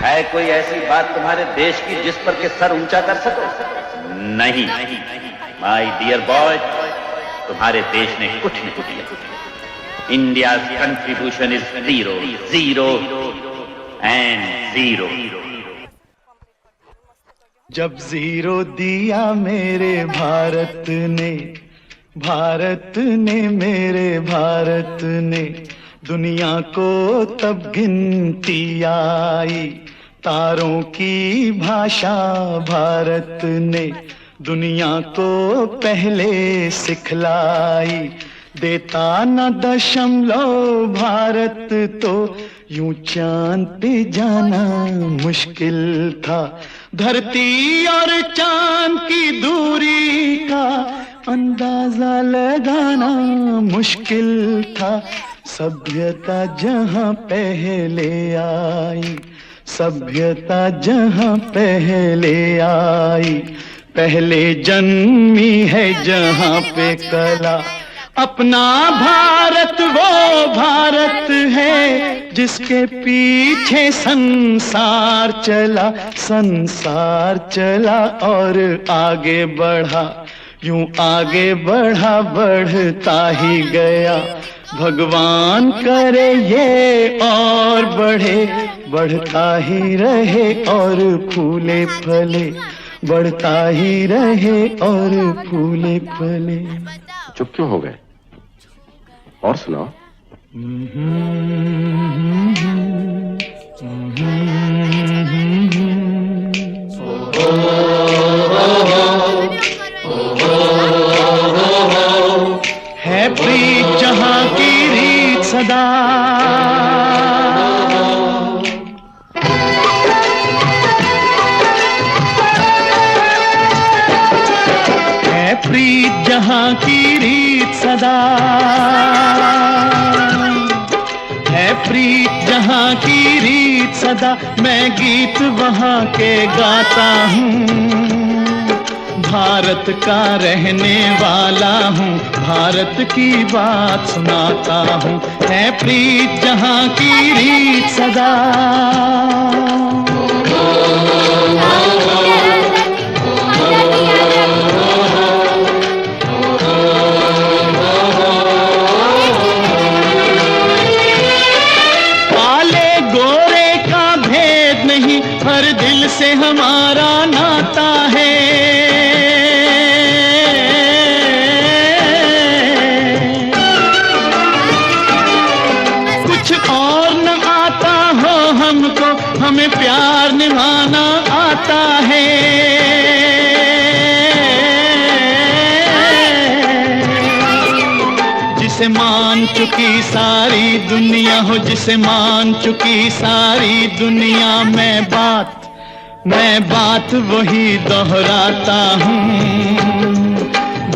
है कोई ऐसी बात तुम्हारे देश की जिस पर के सर ऊंचा कर सको? नहीं माय डियर बॉय, तुम्हारे देश ने कुछ नहीं किया। India contribution is zero, zero and zero. जब जीरो दिया मेरे भारत ने, भारत ने मेरे भारत ने, दुनिया को तब गिनती आई। तारों की भाषा भारत ने दुनिया को पहले सिखलाई। देता न दशमलव भारत तो यूं चांद पे जाना मुश्किल था। धरती और चांद की दूरी का अंदाजा लगाना मुश्किल था। सभ्यता जहां पहले आई, सभ्यता जहां पहले आई, पहले जन्मी है जहां पे कला। अपना भारत वो भारत है जिसके पीछे संसार चला, संसार चला और आगे बढ़ा। यूं आगे बढ़ा, बढ़ता ही गया। भगवान करे ये और बढ़े, बढ़ता ही रहे और फूले फले, बढ़ता ही रहे और फूले फले। चुप क्यों हो गए? और सुनाओ। है प्रीत जहां की रीत सदा, है प्रीत जहां की रीत सदा, है प्रीत जहां की रीत सदा। मैं गीत वहां के गाता हूँ, भारत का रहने वाला हूँ, भारत की बात सुनाता हूँ। है प्रीत जहां की रीत सदा। काले गोरे का भेद नहीं, हर दिल से हमारा नाता है। हमें प्यार निभाना आता है। जिसे मान चुकी सारी दुनिया हो, जिसे मान चुकी सारी दुनिया, मैं बात वही दोहराता हूँ।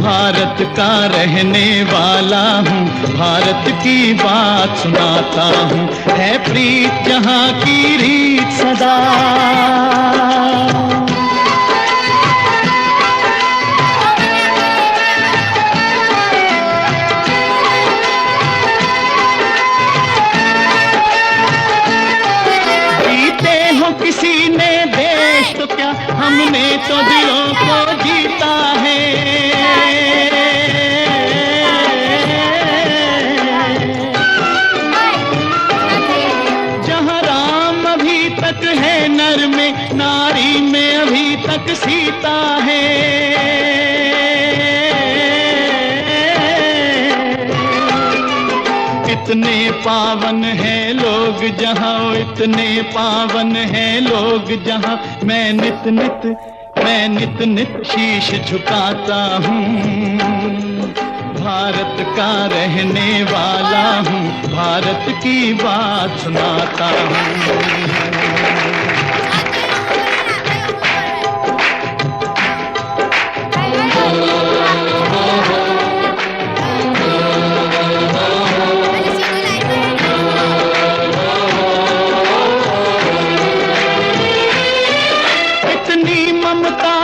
भारत का रहने वाला हूँ, भारत की बात सुनाता हूँ। है प्रीत जहां की रीत सदा। जीते हो किसी ने देश तो क्या, हमने तो दिलों को जीता है। है नर में, नारी में अभी तक सीता है। इतने पावन हैं लोग जहां, इतने पावन हैं लोग जहां, मैं नित नित शीश झुकाता हूँ। भारत का रहने वाला हूँ, भारत की बात सुनाता हूँ।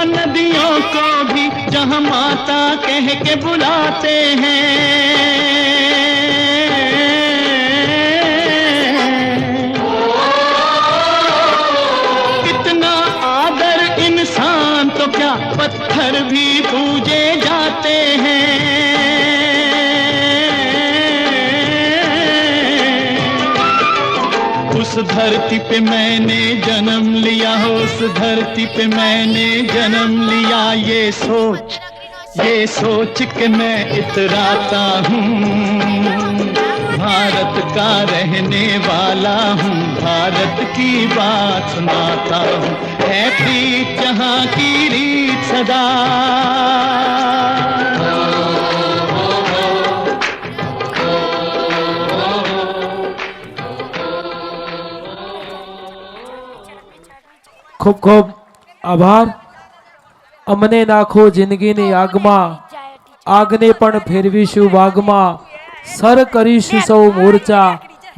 नदियों को भी जहां माता कह के बुलाते हैं। धरती पे मैंने जन्म लिया, उस धरती पे मैंने जन्म लिया, ये सोच के मैं इतराता हूँ। भारत का रहने वाला हूँ, भारत की बात सुनाता हूँ। है प्रीत जहाँ की रीत सदा, ખૂબ ખૂબ આભાર. અમને નાખો જિંદગીની આગમાં, આગને પણ ફેરવીશું વાગમાં, સર કરીશું સૌ મોરચા,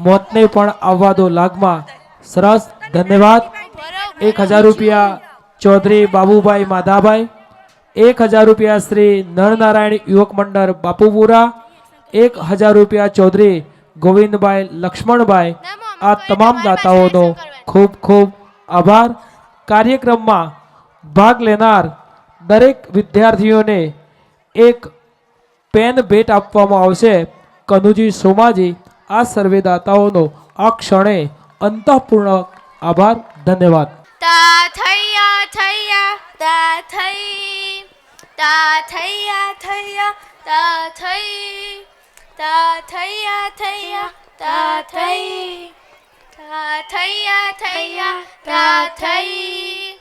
મોતને પણ આવવા દો લાગમાં. સરસ, ધન્યવાદ. 1000 રૂપિયા ચૌધરી બાબુભાઈ માધાભાઈ, 1000 રૂપિયા શ્રી નરનારાયણ યુવક મંડળ બાપુપુરા, 1000 રૂપિયા ચૌધરી ગોવિંદભાઈ લક્ષ્મણભાઈ. આ તમામ દાતાઓનો ખૂબ ખૂબ આભાર. કાર્યક્રમમાં ભાગ લેનાર દરેક વિદ્યાર્થીઓને એક પેન ભેટ આપવામાં આવશે. કનુજી સોમાજી, આ સર્વે દાતાઓનો આ ક્ષણે અંતઃપૂર્ણ આભાર. ધન્યવાદ. તા થૈયા થૈયા તા થઈ, તા થૈયા થૈયા તા થઈ, તા થૈયા થૈયા તા થઈ, તા થૈયા થૈયા તા થઈ.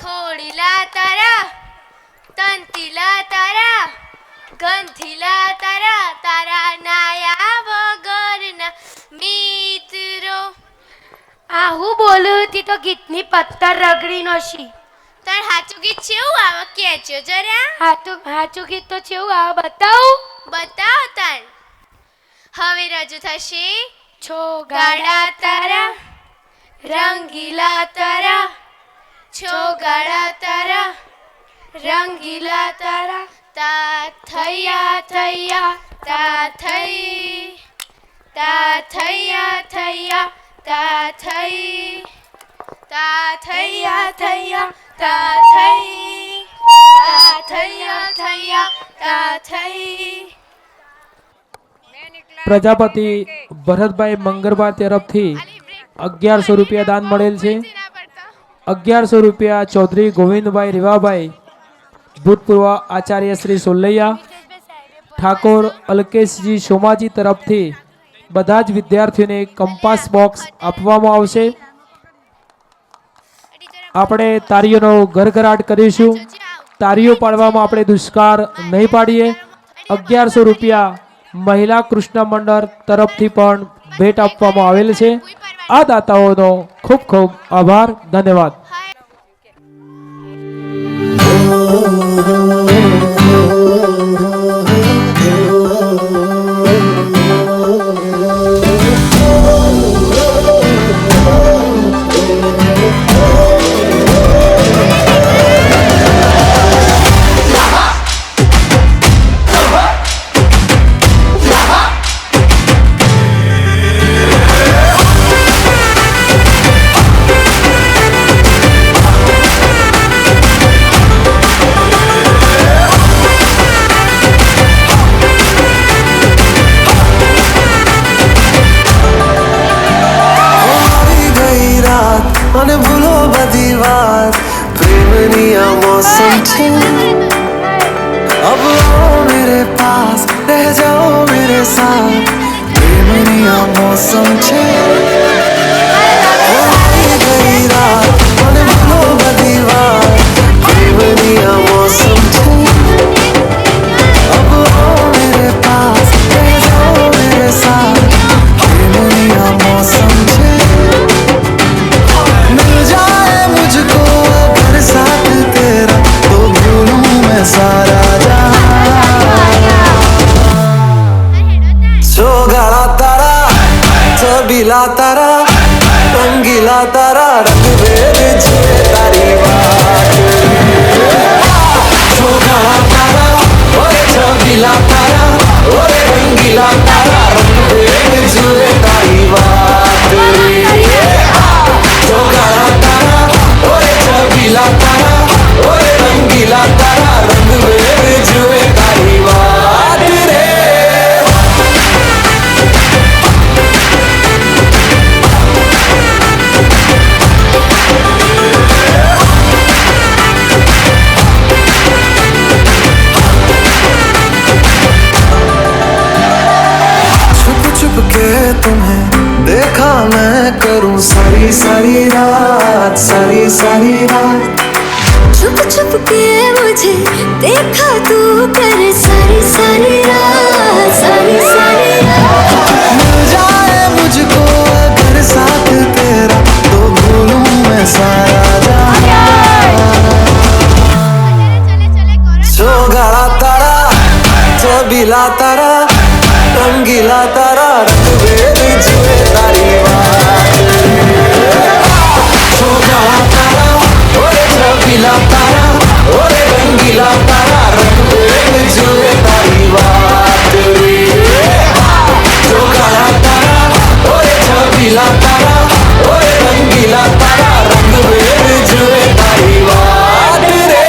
ખોડીલા તારા, તંતીલા તારા, ગંધીલા તારા, તારા નાયા વગરના મિત્રો. આ હું બોલું હતી તો ગીતની પત્તર રગડી નોશી. તાર હાચું ગીત છેવું આવા કેજો જરા. હાચું ગીત તો છેવું આ બતાવું. બતાવ તાર. હવે રજૂ થશે છોગાડા તારા, રંગીલા તારા, છોગાડા તારા, રંગીલા તારા, તા થૈયા થૈયા તા થઈ, તા થૈયા થૈયા તા થઈ, તા થૈયા થૈયા તા થઈ, તા થૈયા થૈયા તા થઈ. પ્રજાપતિ ભરતભાઈ મંગરબા તરફથી 1100 રૂપિયા દાન મળેલ છે. 1100 રૂપિયા ચૌધરી ગોવિંદભાઈ રીવાભાઈ, ભૂતપૂર્વ આચાર્ય શ્રી સોલૈયા, ઠાકોર અલ્કેશજી સોમાજી તરફથી બધા જ વિદ્યાર્થીઓને કંપાસ બોક્સ આપવામાં આવશે. આપણે તારીઓનો ગરગરાટ કરીશું. તારીઓ પાડવામાં આપણે દુષ્કાર નહીં પાડીએ. 1100 રૂપિયા મહિલા કૃષ્ણ મંડળ તરફથી પણ ભેટ આપવામાં આવેલ છે. આ દાતાઓનો ખૂબ ખૂબ આભાર. ધન્યવાદ. અને ભૂલો બધી વાત પ્રેમની આ મૌસમ છે. अब आओ मेरे पास रह जाओ मेरे साथ प्रेमनी आ मौसम छे. गई रात અને ભૂલો બધી વાત પ્રેમની આ મૌસમ છે. अब आओ मेरे पास रह जाओ मेरे साथ प्रेमनी आ मौसम छे. मिल जाए मुझको अगर साथ तेरा तो भूलूं मैं सारा छोगाड़ा तारा, छबीला तारा, रंगीला तारा, रंग भेद छे तारी बात. छोगाड़ा तारा, ओरे छबीला तारा, ओरे रंगीला तारा, रंग भेद छे तारी बात. छोगाड़ा तारा, ओरे छबीला तारा, ओरे रंगीला तारा, रंग भेद छे तारी बात रे. सारी सारी रात, सारी सारी रात। छुप छुप के मुझे देखा तू कर सारी सारी रात, सारी सारी रात। मिल जाए मुझको अगर साथ तेरा, तो भूलूं मैं सारा चोगाड़ा तारा, चबीला तारा, रंगीला तारा, रंग जुए तारी बात। चोगाड़ा तारा, ओरे चबीला तारा, ओरे रंगीला तारा, रंग जुए तारी बात। चोगाड़ा तारा, ओरे चबीला तारा, ओरे रंगीला तारा, रंग जुए तारी बात रे।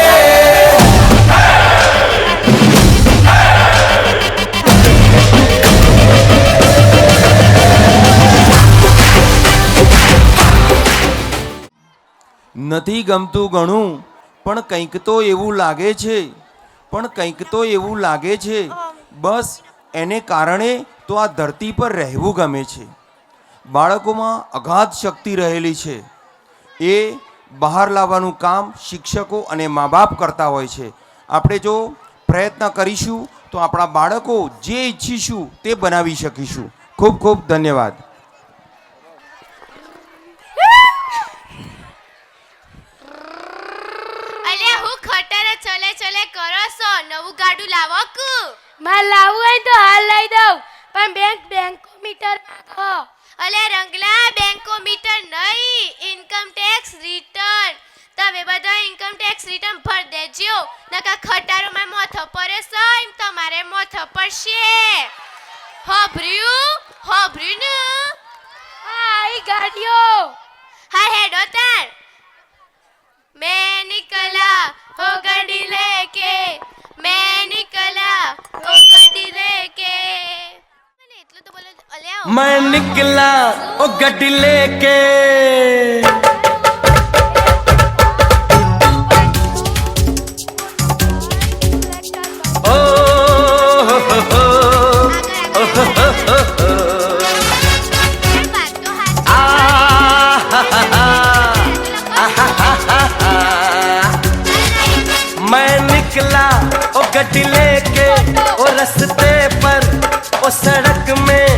નથી ગમતું ઘણું, પણ કંઈક તો એવું લાગે છે, બસ એને કારણે તો આ ધરતી પર રહેવું ગમે છે. બાળકોમાં અગાધ શક્તિ રહેલી છે, એ બહાર લાવવાનું કામ શિક્ષકો અને મા બાપ કરતા હોય છે. આપણે જો પ્રયત્ન કરીશું તો આપણા બાળકો જે ઈચ્છીશું તે બનાવી શકીશું. ખૂબ ખૂબ ધન્યવાદ. અલ્યા હું ખટરે ચલે ચલે કરો છો, નવું ગાડું લાવો કુ. મારે લાવવું હોય તો હાલ લઈ દઉં, પણ બેંકોમીટર માંગો. અલ્યા રંગલા, બેંકોમીટર નહીં, ઇન્કમ ટેક્સ રિટર્ન. તમે બધા ઇન્કમ ટેક્સ રિટર્ન ભર દેજો, નકા ખટારોમાં મોથો પડે છે, એમ તમારે મોથો પડશે. હોભર્યું ને? હા, આવી ગાડીઓ. હા હેડો તાર. मैं निकला हो गड्डी लेके, मैं निकला हो गड्डी लेके. मैंने એટલું તો બોલે. અલ્યા मैं निकला ओ गड्डी लेके, ओ हो हो हो, ओ हो हो हो हो, વાત તો હાચી. आ हा हा हा, आ हा हा हा हा। मैं निकला ओ गड्डी लेके, ओ रस्ते पर ओ सड़क में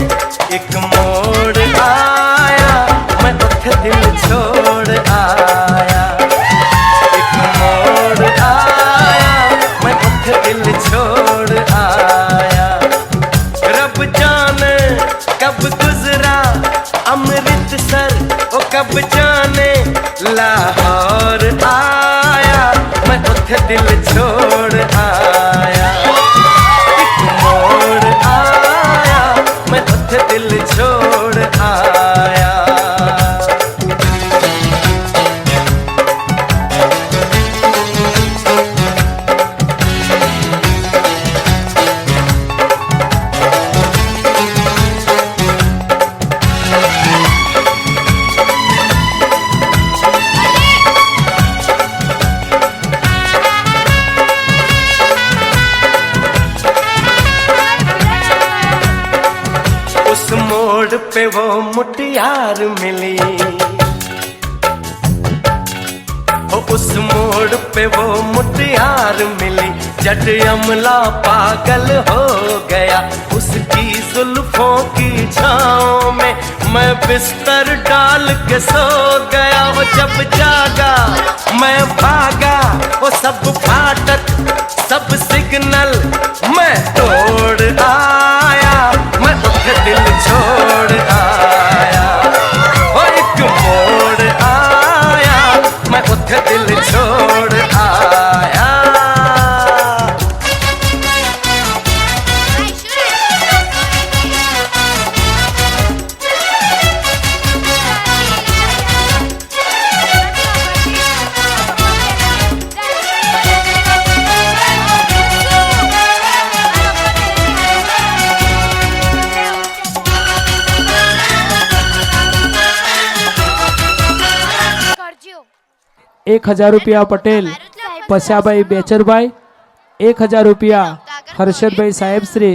एक मोड़ आया, मैं उठ दिल छोड़ आया। एक मोड़ आया, मैं उठ दिल छोड़ आया। रब जाने कब गुजरा अमृतसर, ओ कब जाने लाहौर आया, मैं उठ दिल छोड़ आया। एक मोड़ आया, मैं उठ दिल छोड़ आया। उस मोड़ पे वो मुटियार मिली, उस मोड़ पे वो मुटियार मिली, जट अमला पागल हो गया उसकी जुल्फों की छाँव में, मैं बिस्तर डाल के सो गया। वो जब जागा मैं भागा, वो सब फाटक सब सिग्नल मैं तोड़ आया, मैं उठ दिल छोड़ आया। वो एक मोड़ आया, मैं उठ दिल छोड़ आया। કરજો. 1000 રૂપિયા પટેલ પછાભાઈ બેચરભાઈ, 1000 રૂપિયા હર્ષદભાઈ સાહેબશ્રી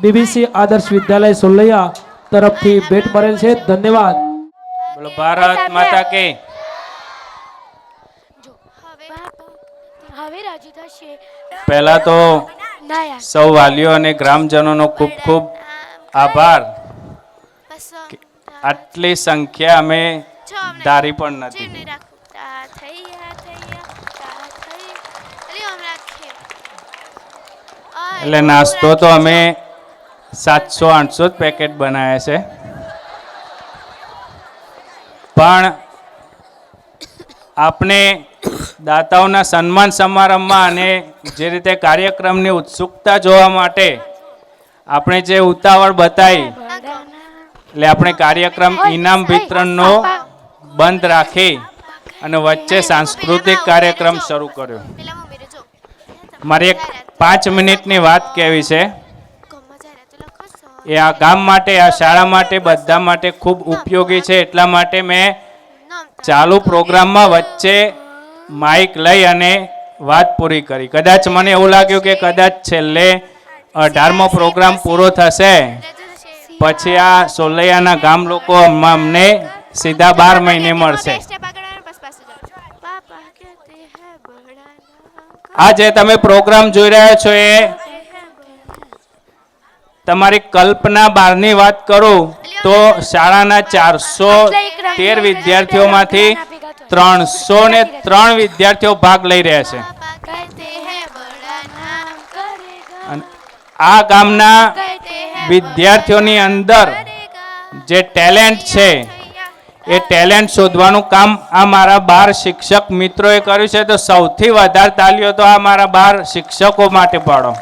બીબીસી આદર્શ વિદ્યાલય સોલૈયા તરફથી ભેટ મળેલ છે. ધન્યવાદ. કે ભારત માતા કે જો હવે હવે રાજી થશે પહેલા તો ના યાર સૌ વાલીઓ અને ગ્રામજનોનો ખૂબ ખૂબ આભાર. આટલી સંખ્યા અમે ધારી પણ નથી. જીવને રાખું તા થૈયા તા થઈ અલી હમ રાખે એટલે નાસ્તો તો અમે 700-800 જ પેકેટ બનાવ્યા છે, પણ આપણે દાતાઓના સન્માન સમારંભમાં અને જે રીતે કાર્યક્રમની ઉત્સુકતા જોવા માટે આપણે જે ઉતાવળ બતાવી, એટલે આપણે કાર્યક્રમ ઇનામ વિતરણનો બંધ રાખી અને વચ્ચે સાંસ્કૃતિક કાર્યક્રમ શરૂ કર્યો. પેલા મમ્મી રે જો મારી એક 5 મિનિટની વાત કહેવી છે. ગમ્મા જાય તો લખો એ આ ગામ માટે, આ શાળા માટે, બધા માટે ખૂબ ઉપયોગી છે. એટલા માટે મેં ચાલુ પ્રોગ્રામમાં વચ્ચે માઇક લઈ અને વાત પૂરી કરી. કદાચ મને એવું લાગ્યું કે કદાચ છેલ્લે 18મો પ્રોગ્રામ પૂરો થશે પછી આ સોલૈયાના ગામ લોકો અમને સીધા 12 મહિને મળશે. આ જે તમે પ્રોગ્રામ જોઈ રહ્યા છો એ તમારી કલ્પના બહારની વાત કરું તો શાળાના 413 વિદ્યાર્થીઓમાંથી 303 વિદ્યાર્થીઓ ભાગ લઈ રહ્યા છે. અને આ ગામના વિદ્યાર્થીઓની અંદર જે ટેલેન્ટ છે એ ટેલેન્ટ શોધવાનું કામ આ મારા 12 શિક્ષક મિત્રોએ કર્યું છે. તો સૌથી વધારે તાલીઓ તો આ મારા 12 શિક્ષકો માટે પાડો.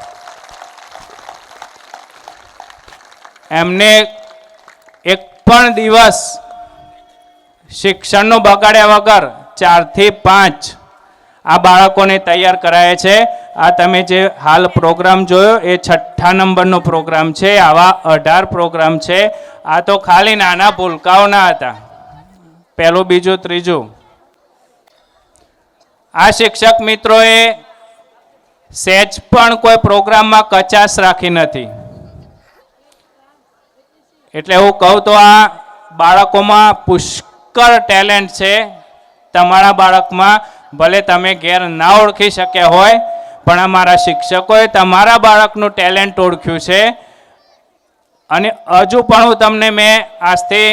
એમને એક પણ દિવસ શિક્ષણનો બગાડ્યા વગર 4 થી 5 આ બાળકોને તૈયાર કરાયા છે. આ તમે જે હાલ પ્રોગ્રામ જોયો એ 6ઠ્ઠા નંબરનો પ્રોગ્રામ છે. આવા 18 પ્રોગ્રામ છે. આ તો ખાલી નાના ભૂલકાઓના હતા, પહેલું, બીજું, ત્રીજું. આ શિક્ષક મિત્રોએ સહેજ પણ કોઈ પ્રોગ્રામમાં કચાશ રાખી નથી. એટલે હું કહું તો આ બાળકોમાં પુષ્કળ ટેલેન્ટ છે. તમારા બાળકમાં ભલે તમે ઘેર ના ઓળખી શક્યા હોય, પણ અમારા શિક્ષકોએ તમારા બાળકનું ટેલેન્ટ ઓળખ્યું છે. અને હજુ પણ હું તમને મેં આજથી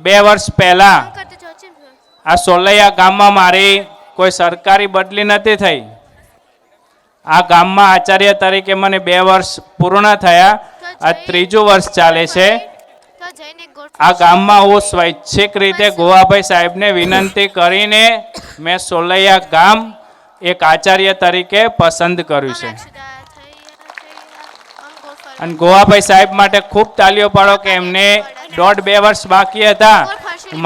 2 વર્ષ પહેલાં આ સોલૈયા ગામમાં મારી કોઈ સરકારી બદલી નથી થઈ. આ ગામમાં આચાર્ય તરીકે મને 2 વર્ષ પૂર્ણ થયા. આ 3જું વર્ષ ચાલે છે. આ ગામમાં હું સ્વૈચ્છિક રીતે ગોવાભાઈ સાહેબને વિનંતી કરીને મેં સોલૈયા ગામ એક આચાર્ય તરીકે પસંદ કર્યું છે. અને ગોવાભાઈ સાહેબ માટે ખૂબ તાલીઓ પાડો કે એમને 1.5-2 વર્ષ બાકી હતા,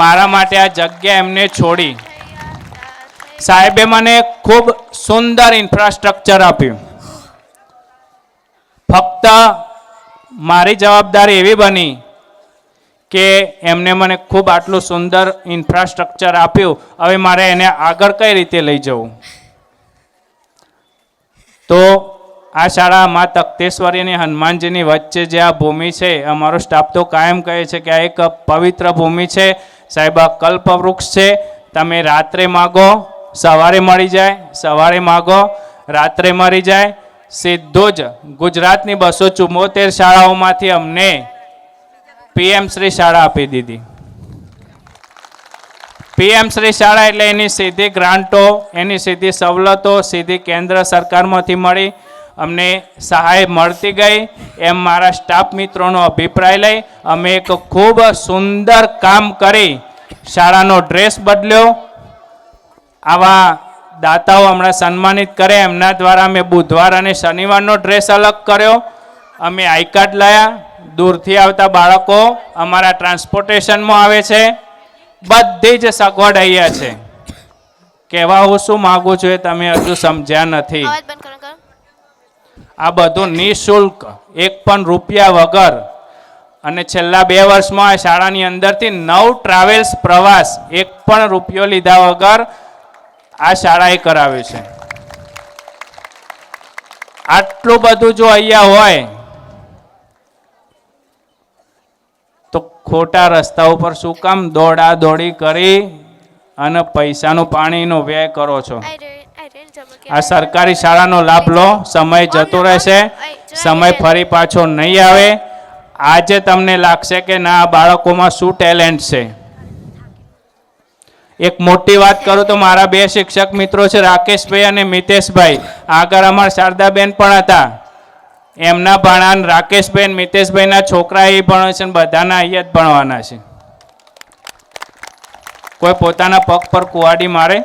મારા માટે આ જગ્યા એમને છોડી. સાહેબે મને ખૂબ સુંદર ઇન્ફ્રાસ્ટ્રક્ચર આપ્યું. ફક્ત મારી જવાબદારી એવી બની કે એમને મને ખૂબ આટલું સુંદર ઇન્ફ્રાસ્ટ્રક્ચર આપ્યું. હવે મારે એને આગળ કઈ રીતે લઈ જવું? તો આ શાળા મા તખ્તેશ્વરી અને હનુમાનજીની વચ્ચે જે આ ભૂમિ છે, અમારો સ્ટાફ તો કાયમ કહે છે કે આ એક પવિત્ર ભૂમિ છે. સાહેબ આ કલ્પવૃક્ષ છે. તમે રાત્રે માગો સવારે મળી જાય, સવારે માગો રાત્રે મળી જાય. સીધું જ ગુજરાતની 274 શાળાઓમાંથી અમને PM શ્રી શાળા આપી દીધી. PM શ્રી શાળા એટલે એની સીધી ગ્રાન્ટો, એની સીધી સવલતો સીધી કેન્દ્ર સરકારમાંથી મળી, અમને સહાય મળતી ગઈ. એમ મારા સ્ટાફ મિત્રોનો અભિપ્રાય લઈ અમે એક ખૂબ સુંદર કામ કરી શાળાનો ડ્રેસ બદલ્યો. આવા દાતાઓ હમણાં સન્માનિત કરે એમના દ્વારા અમે બુધવાર અને શનિવારનો ડ્રેસ અલગ કર્યો. અમે આઈ કાર્ડ લાયા. દૂરથી આવતા બાળકો અમારા ટ્રાન્સપોર્ટેશનમાં આવે છે. બધી જ સગવડ અહીંયા છે. કહેવા હું શું માગું છું એ તમે હજુ સમજ્યા નથી. આ બધું નિઃશુલ્ક, 1 પણ રૂપિયા વગર. અને છેલ્લા 2 વર્ષમાં આ શાળાની અંદરથી 9 ટ્રાવેલ્સ પ્રવાસ 1 પણ રૂપિયો લીધા વગર આ શાળાએ કરાવ્યું છે. આટલું બધું જો અહીંયા હોય તો ખોટા રસ્તા ઉપર શું કામ દોડા દોડી કરી અને પૈસાનું પાણીનો વ્યય કરો છો? આ સરકારી શાળાનો લાભ લો. સમય જતો રહેશે, સમય ફરી પાછો નહીં આવે. આજે તમને લાગશે કે ના, આ બાળકોમાં શું ટેલેન્ટ છે. એક મોટી વાત કરું તો મારા 2 શિક્ષક મિત્રો છે, રાકેશભાઈ અને મિતેશભાઈ. આગળ અમારા શારદાબેન પણ હતા. એમના ભણાન રાકેશભાઈ અને મિતેશભાઈના છોકરા એ ભણે છે, બધાના અહીંયા જ ભણવાના છે. કોઈ પોતાના પગ પર કુવાડી મારે?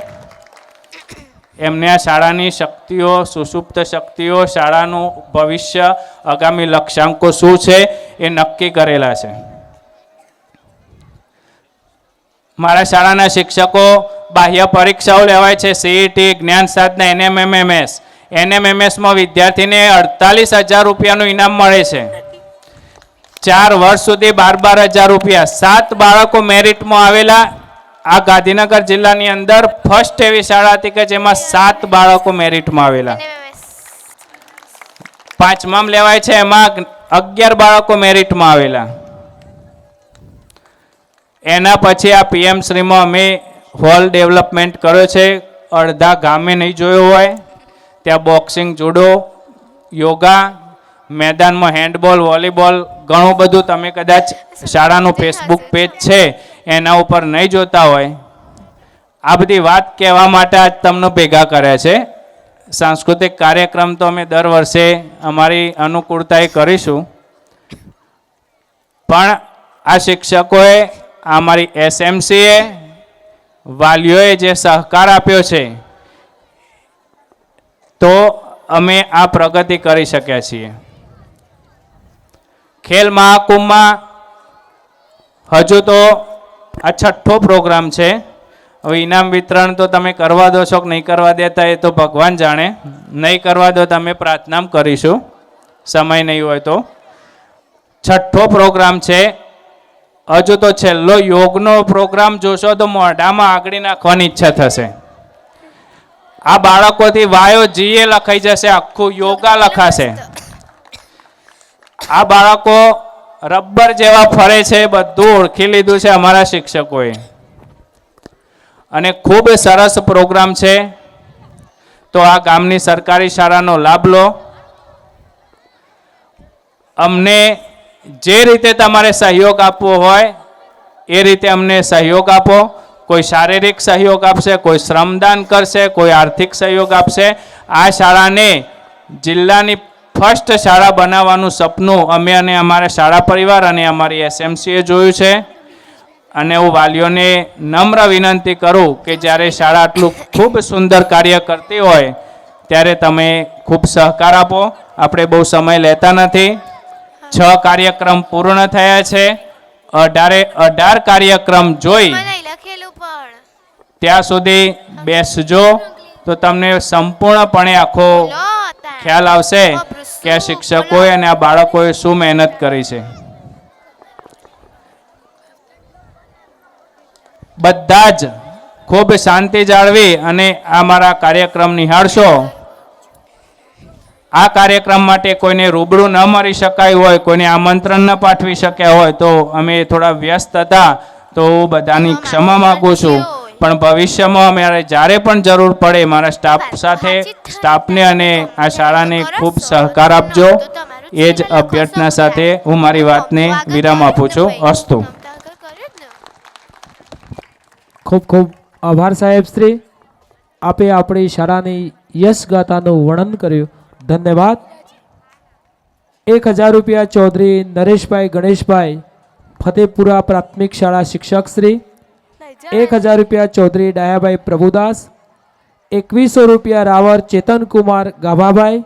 એમને આ શાળાની શક્તિઓ, સુષુપ્ત શક્તિઓ, શાળાનું ભવિષ્ય, આગામી લક્ષ્યાંકો શું છે એ નક્કી કરેલા છે. મારા શાળાના શિક્ષકો બાહ્ય પરીક્ષાઓ લેવાય છે, સીઈટી, જ્ઞાન સાધના, NMMS. NMMSમાં વિદ્યાર્થીને 48,000 રૂપિયાનું ઇનામ મળે છે. 4 વર્ષ સુધી 12,000 રૂપિયા. 7 બાળકો મેરિટમાં આવેલા. આ ગાંધીનગર જિલ્લાની અંદર ફર્સ્ટ એવી શાળા હતી કે જેમાં 7 બાળકો મેરિટમાં આવેલા. 5મામ લેવાય છે, એમાં 11 બાળકો મેરિટમાં આવેલા. એના પછી આ PM શ્રીમાં અમે હોલ ડેવલપમેન્ટ કર્યો છે. અડધા ગામે નહીં જોયો હોય ત્યાં બોક્સિંગ, જુડો, યોગા, મેદાનમાં હેન્ડબોલ, વોલીબોલ, ઘણું બધું. તમે કદાચ શાળાનું ફેસબુક પેજ છે એના ઉપર નહીં જોતા હોય. આ બધી વાત કહેવા માટે આજ તમને ભેગા કર્યા છે. સાંસ્કૃતિક કાર્યક્રમ તો અમે દર વર્ષે અમારી અનુકૂળતાએ કરીશું, પણ આ શિક્ષકોએ, અમારી SMCએ, વાલીઓએ જે સહકાર આપ્યો છે તો અમે આ પ્રગતિ કરી શક્યા છીએ. ખેલ મહાકુંભમાં હજુ તો આ 6થો પ્રોગ્રામ છે. હવે ઇનામ વિતરણ તો તમે કરવા દો છો કે નહીં કરવા દેતા એ તો ભગવાન જાણે. નહીં કરવા દો તમે પ્રાર્થના કરીશું, સમય નહીં હોય તો. 6થો પ્રોગ્રામ છે. હજુ તો છેલ્લો યોગનો પ્રોગ્રામ જોશો તો મોઢામાં આગળી નાખવાની ઈચ્છા થશે. આ બાળકોથી વાયો જીએ લખાઈ જશે, આખું યોગા લખાશે. આ બાળકો રબર જેવા ફરે છે, બધું ઓળખી લીધું છે અમારા શિક્ષકોએ. અને ખૂબ સરસ પ્રોગ્રામ છે. તો આ ગામની સરકારી શાળાનો લાભ લો. અમને જે રીતે તમારે સહયોગ આપવો હોય એ રીતે અમને સહયોગ આપો. કોઈ શારીરિક સહયોગ આપશે, કોઈ શ્રમદાન કરશે, કોઈ આર્થિક સહયોગ આપશે. આ શાળાને જિલ્લાની ફર્સ્ટ શાળા બનાવવાનું સપનું અમે અને અમારા શાળા પરિવાર અને અમારી SMCએ જોયું છે. અને હું વાલીઓને નમ્ર વિનંતી કરું કે જ્યારે શાળા આટલું ખૂબ સુંદર કાર્ય કરતી હોય ત્યારે તમે ખૂબ સહકાર આપો. આપણે બહુ સમય લેતા નથી. 6 કાર્યક્રમ પૂર્ણ થયા છે. 18 કાર્યક્રમ જોઈ ત્યાં સુધી બેસજો તો તમને સંપૂર્ણપણે આખો ખ્યાલ આવશે કે આ શિક્ષકોએ અને આ બાળકોએ શું મહેનત કરી છે. બધા જ ખૂબ શાંતિ જાળવી અને આ મારા કાર્યક્રમ નિહાળશો. આ કાર્યક્રમ માટે કોઈને રૂબરૂ ન મળી શકાયું હોય, કોઈને આમંત્રણ ન પાઠવી શક્યા હોય તો અમે થોડા વ્યસ્ત હતા, તો બધાની ક્ષમા માગું છું. પણ ભવિષ્યમાં અમારે જ્યારે પણ જરૂર પડે મારા સ્ટાફને અને આ શાળાને ખૂબ સહકાર આપજો. એ જ અભ્યર્થના સાથે હું મારી વાતને વિરામ આપું છું. અસ્તુ. ખૂબ ખૂબ આભાર સાહેબ શ્રી. આપે આપણી શાળાની યશ ગાથાનું વર્ણન કર્યું. ધન્યવાદ. 1000 રૂપિયા ચૌધરી નરેશભાઈ ગણેશભાઈ, ફતેપુરા પ્રાથમિક શાળા શિક્ષક શ્રી. 1000 રૂપિયા ચૌધરી ડાયાભાઈ પ્રભુદાસ. 2100 રૂપિયા રાવર ચેતનકુમાર ગાભાભાઈ.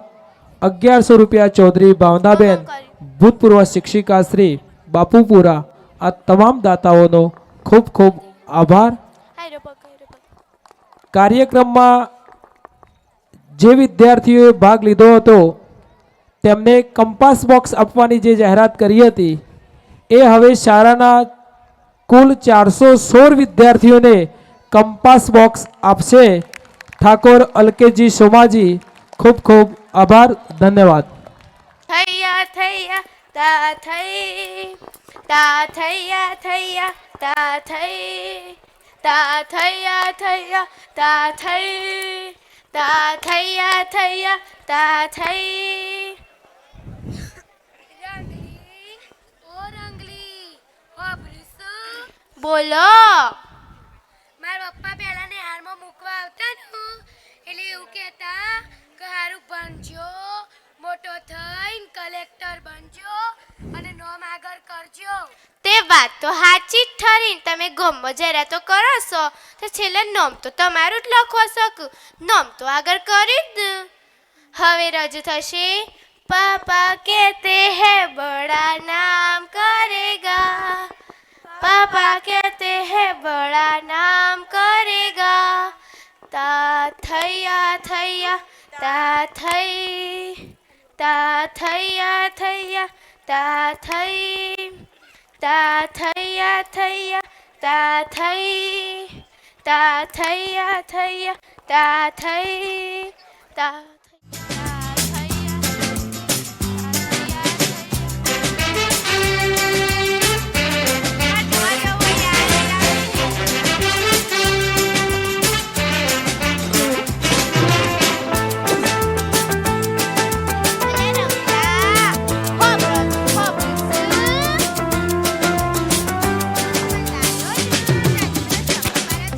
1100 રૂપિયા ચૌધરી ભાવનાબેન, ભૂતપૂર્વ શિક્ષિકા શ્રી બાપુપુરા. આ તમામ દાતાઓનો ખૂબ ખૂબ આભાર. કાર્યક્રમમાં જે વિદ્યાર્થીઓએ ભાગ લીધો હતો તેમને કંપાસ બોક્સ આપવાની જે જાહેરાત કરી હતી એ હવે શાળાના કુલ 416 વિદ્યાર્થીઓને કંપાસ બોક્સ આપશે. ઠાકોર અલકેજી સોમાજી, ખૂબ ખૂબ આભાર. ધન્યવાદ. થૈયા થૈયા તા થઈ તા થૈયા થૈયા તા થઈ તા થૈયા થૈયા તા થઈ તા થૈયા થૈયા તા થઈ. બોલો. મારા પપ્પા પહેલા ને હારમાં મૂકવા આવતા ને એટલે એવું કહેતા કે હારું ભણજો, મોટો થઈને કલેક્ટર બનજો અને નોમ આગળ કરજો. તે વાત તો સાચી જ ઠરી. તમે ગમો જરા તો કરો છો તો છેલ્લે નોમ તો તમારું જ લખો શકો. નોમ તો આગળ કરી જ. હવે રજૂ થશે પાપા કહેતે હે બડા નામ કરેગા, પાપા કહેતે હે બડા નામ કરેગા. તા થૈયા થૈયા તા થઈ તા થૈયા થૈયા તા થઈ તા થૈયા થૈયા તા થઈ તા થૈયા થૈયા તા થઈ તા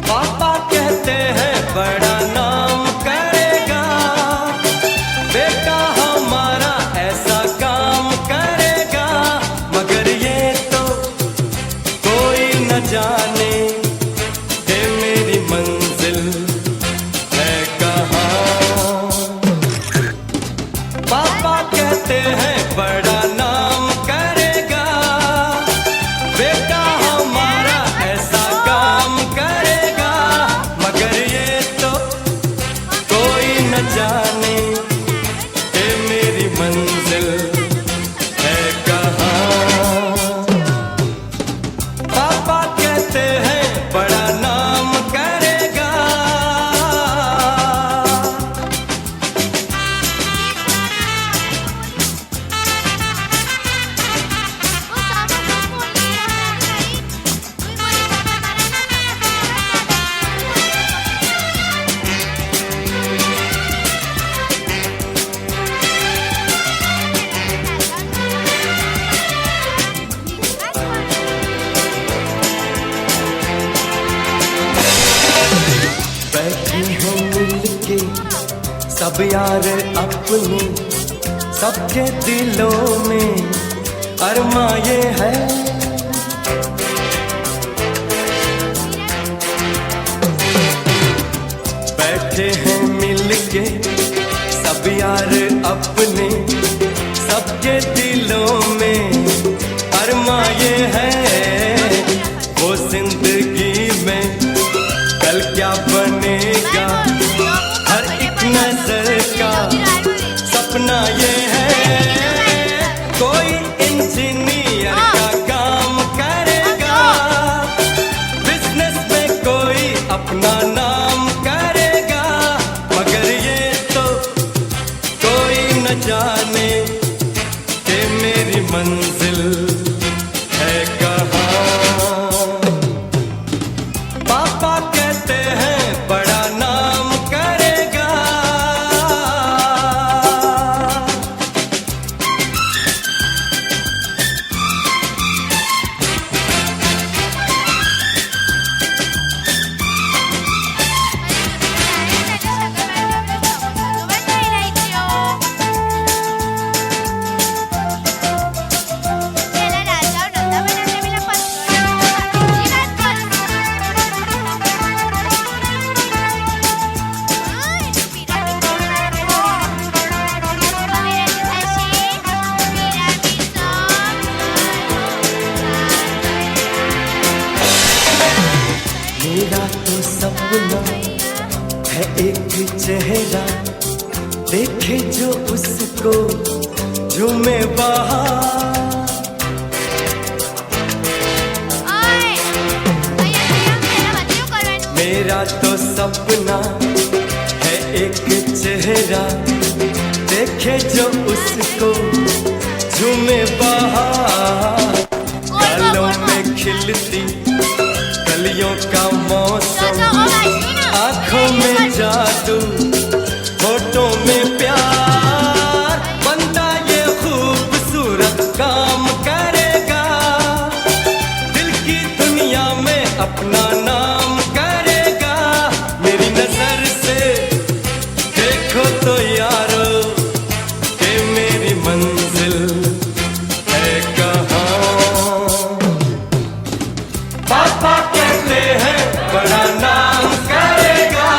पापा कहते हैं बड़ा नाम करेगा, बेटा हमारा ऐसा काम करेगा, मगर ये तो कोई न जाने कि मेरी मंजिल है कहाँ. पापा कहते हैं बड़ा नाम करेगा, बेटा हमारा ऐसा काम करेगा, मगर ये तो कोई न जाने कि मेरी मंजिल है कहाँ. पापा कहते हैं बड़ा नाम करेगा. बैठे हैं मिलके सब यार अपने, सबके दिलों में अरमा ये है. बैठे हैं मिलके सब यार अपने, सबके दिलों में अरमा ये है. वो जिंदगी में कल क्या बनेगा, हर एक नजर का सपना ये है. कोई इंजीनियर का काम करेगा, बिजनेस में कोई अपना नाम करेगा, मगर ये तो कोई न जाने कि मेरी मंजिल है कहाँ. पापा कहते हैं बड़ा नाम करेगा. मेरा तो सपना है एक चेहरा, देखे जो उसको झूमे बाहर. मेरा तो सपना है एक चेहरा, देखे जो उसको झूमे बाहर. खिलती कलियों का मौसम, તો ઓ વાંચી ને आंखों में जादू, होठों में प्यार, बनता ये खूबसूरत काम करेगा, दिल की दुनिया में अपना नाम करेगा। मेरी नजर से देखो तो यारो कि मेरी मंजिल है कहाँ। पापा कहते हैं बड़ा नाम करेगा।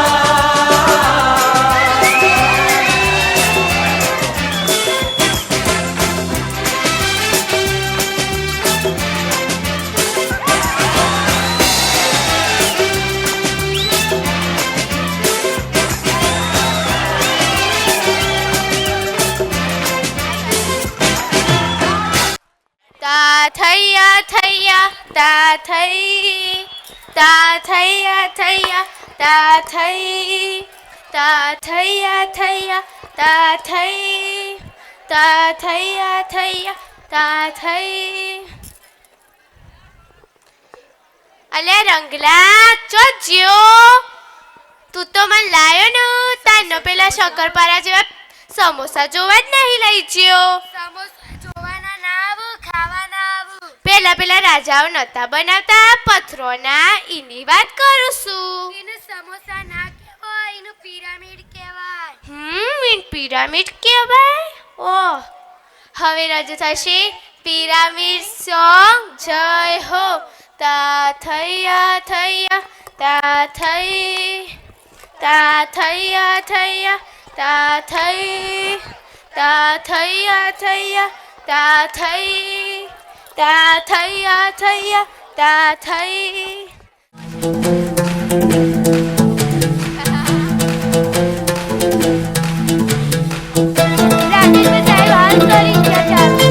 તા થૈયા થૈયા તા થઈ તા થૈયા થૈયા તા થઈ તા થૈયા થૈયા તા થઈ તા થૈયા થૈયા તા થઈ અલે રંગલા ચોજ્યો તું તો મને લાયો ને તાનો પેલા શક્કરપારા જેવા સમોસા જોવા જ નહીં લઈ જ્યો. સમોસા જોવાના ના આવું ખાવાના આવું. પેલા રાજાઓ નતા બનાવતા પથ્થરોના એની વાત કરું છું. એનું સમોસા ના કહેવાય, એનું પિરામિડ કહેવાય. ઈન પિરામિડ કહેવાય. ઓહ હવે રજૂ થશે પિરામિડ સોંગ. જય હો તા થૈયા થૈયા તા થઈ તા થૈયા થૈયા તા થઈ તા થૈયા થૈયા તા થઈ તા થૈયા થૈયા તા થઈ. રાજેન્દ્ર સાહેબ હાલ કરી ગયા ચાલુ.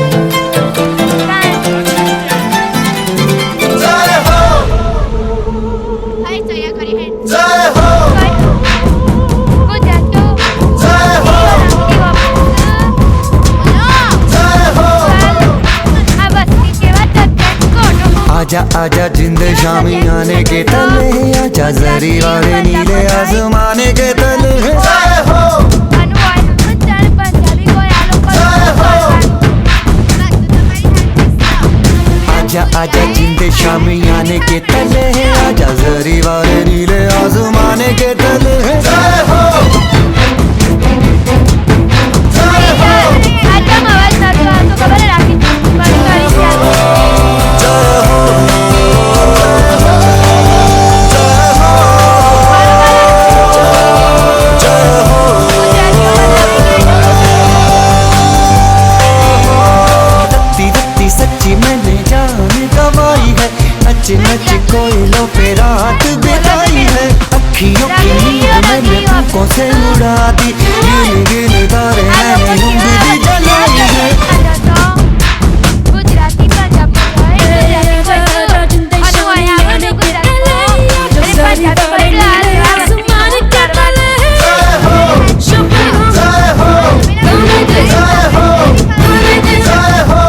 जय हो હાય સયા કરી હે जय हो ગુજરાતીઓ जय हो जय हो। આ બસ્તી કેવા તત્કાલ કોનો आजा आजा जिंद शामी आने के तले, आजा जरी वाले नीले आसमाने के तले। जय हो આનું વાયલું ચાલ પંજાબી કોઈ આ લોકો आजा आजा जिंद शामी आने के तले, आजा जरी वाले नीले आसमाने के तले। जय हो जय हो આટલામાં અવાજ નતો આવતો ખબર રાખી પણ કરી ગયા. जय हो रत्ती रत्ती सच्ची मैंने जान गवाई है, नच नच कोयलों पे रात बिताई है, अखियों की नींद मैंने फूकों से उड़ा दी, गिन गिन तारे मैंने उंगली जलाई है। ગુજરાતી પંજાબ આનું વાય આવડે ગુજરાતી પંજાબી आसमान के तले जय हो जय हो जय हो जय हो।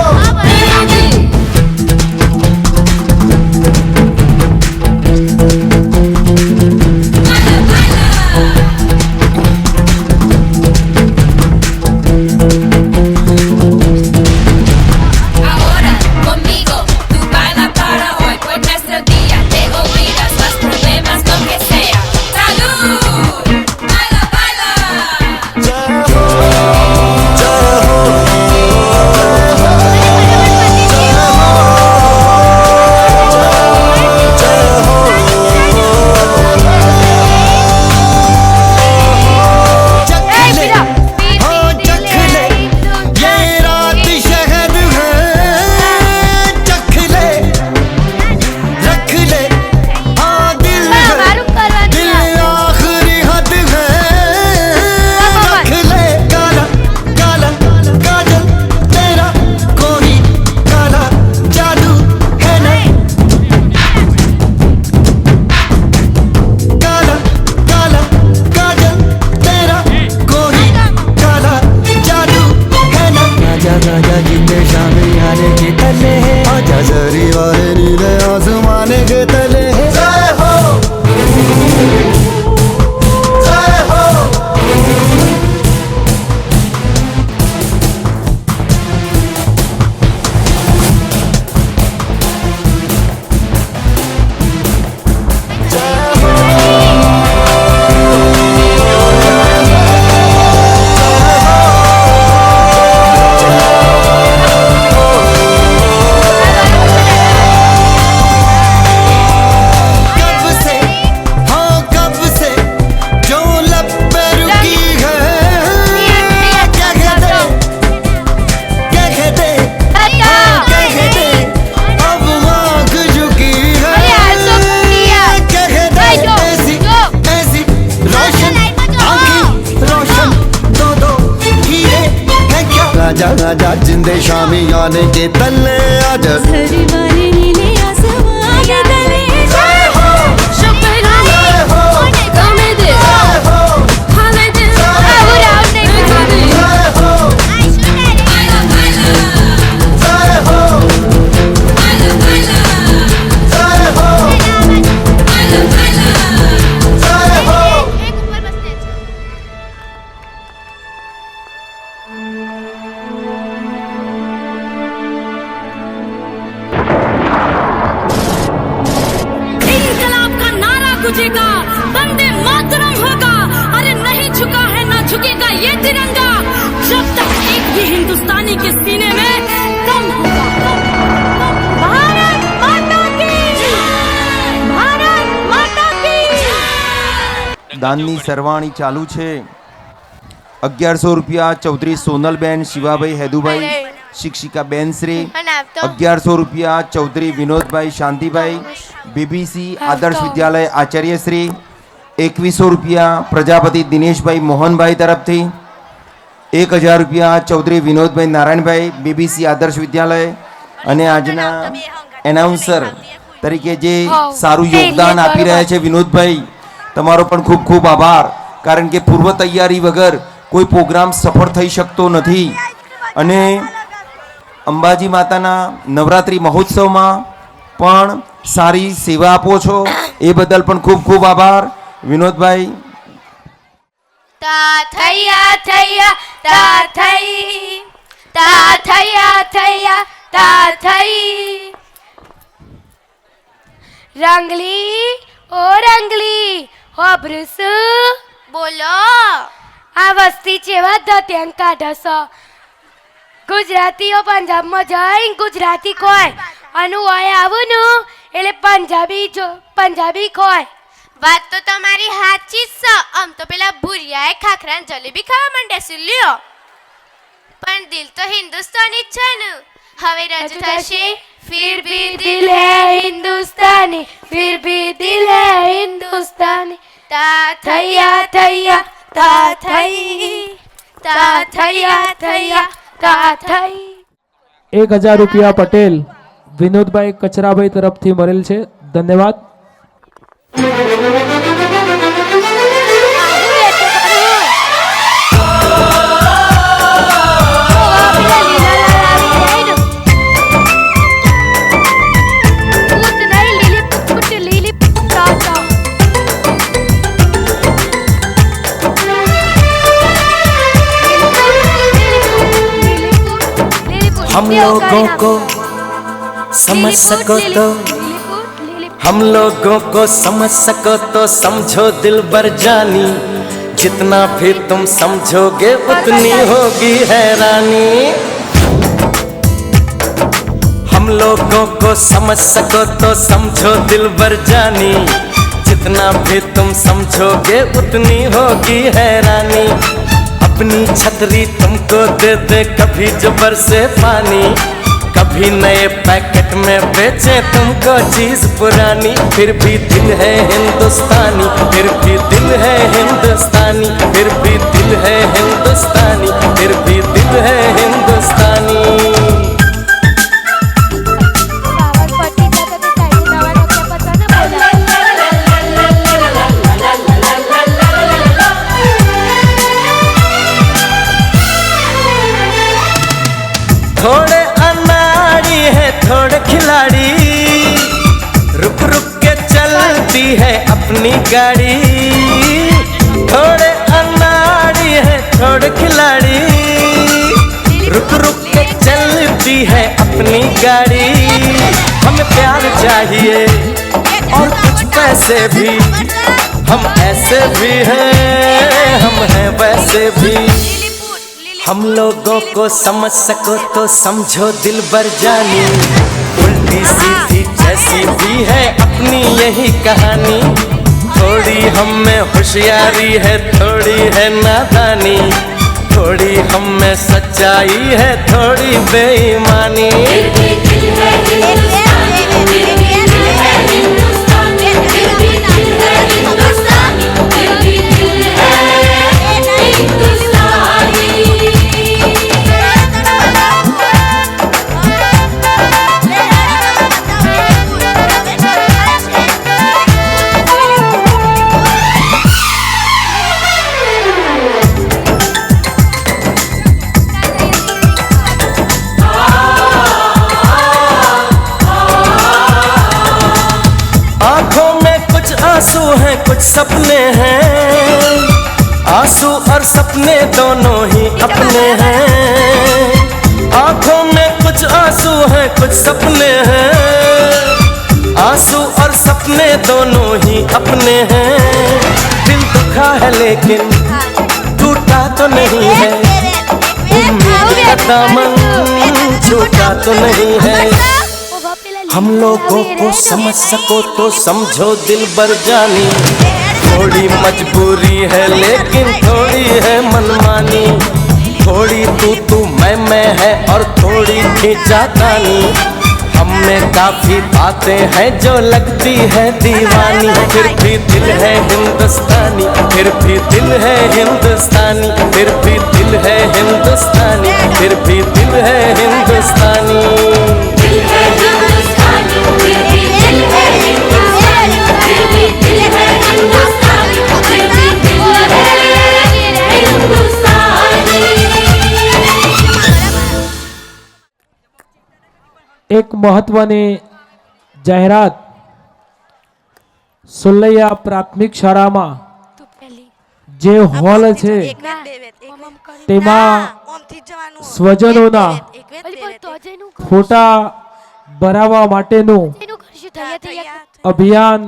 आसमान के तले आजा हरी वाले नीले आसमां के तले जय हो शुक्राने तुम्हें दे हमें दे उड़ाओ नहीं कभी जय हो जय हो जय हो जय हो एक ऊपर बसने अच्छा इनकलाब का नारा गुजेगा, वंदे मातरम होगा। अरे नहीं झुका है ना झुकेगा ये तिरंगा, जब तक एक भी हिंदुस्तानी के सीने में दम होगा। भारत माता की भारत माता की દાનની સરવાણી ચાલુ છે. 1100 રૂપિયા ચૌધરી સોનલબેન શિવાભાઈ હેદુભાઈ શિક્ષિકા બેનશ્રી. અને આપ તો 1100 રૂપિયા ચૌધરી વિનોદભાઈ શાંતિભાઈ બીબીસી આદર્શ વિદ્યાલય આચાર્યશ્રી. 2100 રૂપિયા પ્રજાપતિ દિનેશભાઈ મોહનભાઈ તરફથી. 1000 રૂપિયા ચૌધરી વિનોદભાઈ નારાયણભાઈ બીબીસી આદર્શ વિદ્યાલય. અને આજના એનાઉન્સર તરીકે જે સારું યોગદાન આપી રહ્યા છે વિનોદભાઈ, તમારો પણ ખૂબ ખૂબ આભાર. કારણ કે પૂર્વ તૈયારી વગર કોઈ પ્રોગ્રામ સફળ થઈ શકતો નથી. અને અંબાજી માતાના નવરાત્રિ મહોત્સવમાં પણ સારી સેવા આપો છો, એ બદલ પણ ખૂબ ખૂબ આભાર વિનોદભાઈ. તા થૈયા થૈયા તા થઈ તા થૈયા થૈયા તા થઈ રંગલી ઓ રંગલી હો બ્રુસ બોલો આ વસ્તી જેવા ધ્યાન કાઢસ ગુજરાતીઓ પંજાબમાં જઈને ગુજરાતી કોઈ અનુ હોય આવું નું એટલે પંજાબી કોઈ વાત તો તમારી સાચી જ છે. આમ તો પેલા ભૂરિયાએ ખાખરા ને જલેબી ખાવા માંડે છે લ્યો, પણ દિલ તો હિન્દુસ્તાની જ છે ને. હવે રજૂ થશે फिर भी दिल है हिंदुस्तानी, फिर भी दिल है हिंदुस्तानी. ता थैया थैया ता થઈ તા થૈયા થૈયા તા થઈ. 1000 રૂપિયા પટેલ વિનોદભાઈ કચરાભાઈ તરફથી મળેલ છે. ધન્યવાદ. हम लोगों को समझ सको तो हम लोगों को समझ सको तो समझो दिल बर जानी, जितना भी तुम समझोगे उतनी होगी हैरानी. हम लोगों को समझ सको तो समझो दिल बर जानी, जितना भी तुम समझोगे उतनी होगी हैरानी. अपनी छतरी तुमको दे दे कभी जो बरसे पानी, कभी नए पैकेट में बेचे तुमको चीज पुरानी. फिर भी दिल है हिंदुस्तानी, फिर भी दिल है हिंदुस्तानी, फिर भी दिल है हिंदुस्तानी, फिर भी दिल है हिंदुस्तानी. थोड़े अनाड़ी है थोड़े खिलाड़ी, रुक रुक के चलती है अपनी गाड़ी. थोड़े अनाड़ी है थोड़े खिलाड़ी, रुक रुक के चलती है अपनी गाड़ी. हमें प्यार चाहिए और कुछ पैसे भी, हम ऐसे भी हैं हम हैं वैसे भी. हम लोगों को समझ सको तो समझो दिल बर जानी, उल्टी सीधी जैसी भी है अपनी यही कहानी. थोड़ी हम में होशियारी है थोड़ी है नादानी, थोड़ी हम में सच्चाई है थोड़ी बेईमानी. कुछ सपने हैं, आंसू और सपने दोनों ही अपने हैं। आंखों में कुछ आंसू हैं, कुछ सपने हैं, आंसू और सपने दोनों ही अपने हैं। दिल दुखा है लेकिन टूटा तो नहीं है, उम्मीद का दामन छूटा तो नहीं है। हम लोगों को समझ सको तो समझो दिल बर जानी, थोड़ी मजबूरी है लेकिन थोड़ी है मनमानी। थोड़ी तू मैं है और थोड़ी खींचातानी। हम में काफी बातें हैं जो लगती है दीवानी, फिर भी दिल है हिंदुस्तानी, फिर भी दिल है हिंदुस्तानी, फिर भी दिल है हिंदुस्तानी, फिर भी दिल है हिंदुस्तानी। दिल है हिंदुस्तानी, फिर भी दिल है हिंदुस्तानी, फिर भी दिल है हिंदुस्तानी, फिर भी दिल है हिंदुस्तानी। એક મહત્વની જાહેરાત સુલૈયા પ્રાથમિક શાળામાં જે હોલ છે તેમાં સ્વજનોના ફોટા ભરાવવા માટેનું અભિયાન